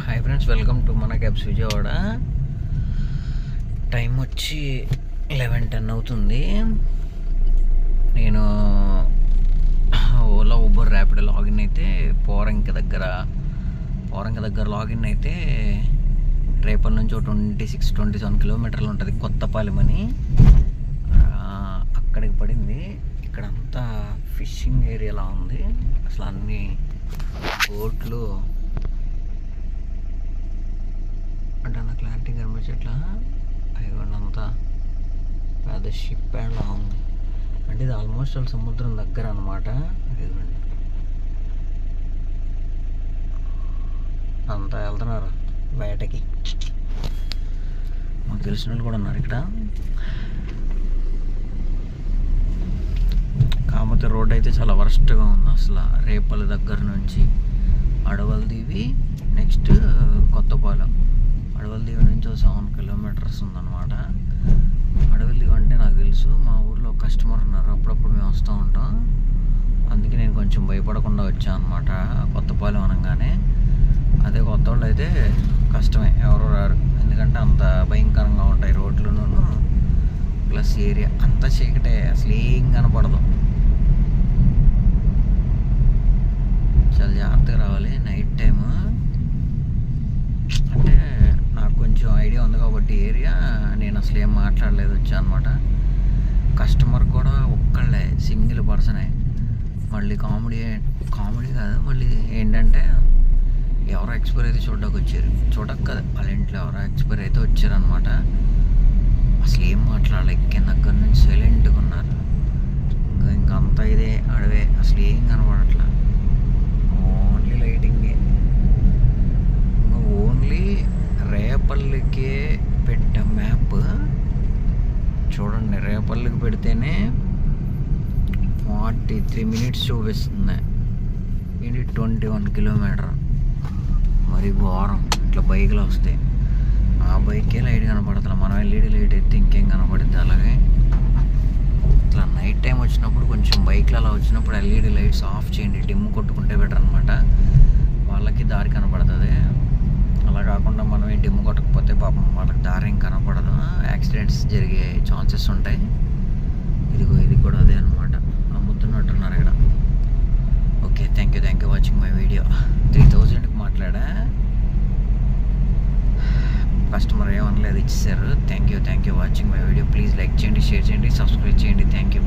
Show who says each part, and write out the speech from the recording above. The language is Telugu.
Speaker 1: హాయ్ ఫ్రెండ్స్, వెల్కమ్ టు మన క్యాబ్స్ విజయవాడ. టైం వచ్చి 11:10 అవుతుంది. నేను ఓలా ఊబర్ ర్యాపిడో లాగిన్ అయితే పోరంక దగ్గర లాగిన్ అయితే రేపటి నుంచి 27 కిలోమీటర్లు ఉంటుంది. కొత్తపాలెం అని అక్కడికి పడింది. ఇక్కడంతా ఫిషింగ్ ఏరియాలా ఉంది. అసలు అన్ని బోట్లు అంటే నా క్లారిటీ కనిపించట్లా. అయిపోయింది అంతా పెద్ద షిప్ యార్డ్లా ఉంది. అంటే ఇది ఆల్మోస్ట్ వాళ్ళు సముద్రం దగ్గర అనమాట. అంతా వెళ్తున్నారు బయటకి. మాకు తెలిసిన వాళ్ళు కూడా ఉన్నారు ఇక్కడ. కాకపోతే రోడ్ అయితే చాలా వరస్ట్గా ఉంది. అసలు రేపల దగ్గర నుంచి అడవలదివి, నెక్స్ట్ కొత్తపాలెం. అడవలదివి నుంచి 7 కిలోమీటర్స్ ఉందన్నమాట. అడవలదివి అంటే నాకు తెలుసు, మా ఊర్లో కస్టమర్ ఉన్నారు, అప్పుడప్పుడు మేము వస్తూ ఉంటాం. అందుకే నేను కొంచెం భయపడకుండా వచ్చాను అనమాట కొత్తపాలెం అనగానే. అదే కొత్త వాళ్ళు అయితే కష్టమే, ఎవరు రారు. ఎందుకంటే అంత భయంకరంగా ఉంటాయి రోడ్లును, ప్లస్ ఏరియా అంతా చీకటే, అసలు ఏం కనపడదు. చాలా జాగ్రత్తగా రావాలి నైట్ టైము. అంటే నాకు కొంచెం ఐడియా ఉంది కాబట్టి ఏరియా, నేను అసలు ఏం మాట్లాడలేదు వచ్చా అనమాట. కస్టమర్ కూడా ఒక్కళ్ళే, సింగిల్ పర్సనే. మళ్ళీ కామెడీ కాదు, మళ్ళీ ఏంటంటే ఎవరో ఎక్స్పైర్ అయితే చూడక కదా, వాళ్ళ ఇంట్లో ఎవరో ఎక్స్పైర్ అయితే వచ్చారనమాట. అసలు ఏం మాట్లాడాలి, ఎక్కిన దగ్గర నుంచి సైలెంట్గా ఉన్నారు. ఇంకంతా ఇదే అడవే, అసలు ఏం కనపడట్లా, ఓన్లీ లైటింగే. ఓన్లీ రేపల్లికే పెట్టే మ్యాప్ చూడండి. రేపల్లికి పెడితేనే 43 మినిట్స్ చూపిస్తుంది. ఏంటి 21 కిలోమీటర్. మరి ఘోరం. ఇట్లా బైక్లో వస్తాయి, ఆ బైకే లైట్ కనపడుతుంది. మనం ఎల్ఈడి లైట్ అయితే ఇంకేం కనపడుద్ది. అలాగే ఇట్లా నైట్ టైం వచ్చినప్పుడు, కొంచెం బైక్లు అలా వచ్చినప్పుడు ఎల్ఈడి లైట్స్ ఆఫ్ చేయండి, డిమ్ కొట్టుకుంటే బెటర్ అనమాట. వాళ్ళకి దారి కనపడుతుంది. అలా కాకుండా మనం డిమ్ కొట్టకపోతే పాపం వాళ్ళకి దారి ఏం కనపడదు, యాక్సిడెంట్స్ జరిగే ఛాన్సెస్ ఉంటాయి. ఇది కూడా అదే అనమాట, అమ్ముతున్నట్టున్నారు ఇక్కడ. Okay, thank you watching my video. 3000కి మాట్లాడా, కస్టమర్ ఏమనలేదు, ఇచ్చేసారు. Thank you watching my video. Please like చేయండి, షేర్ చేయండి, సబ్స్క్రైబ్ చేయండి. Thank you.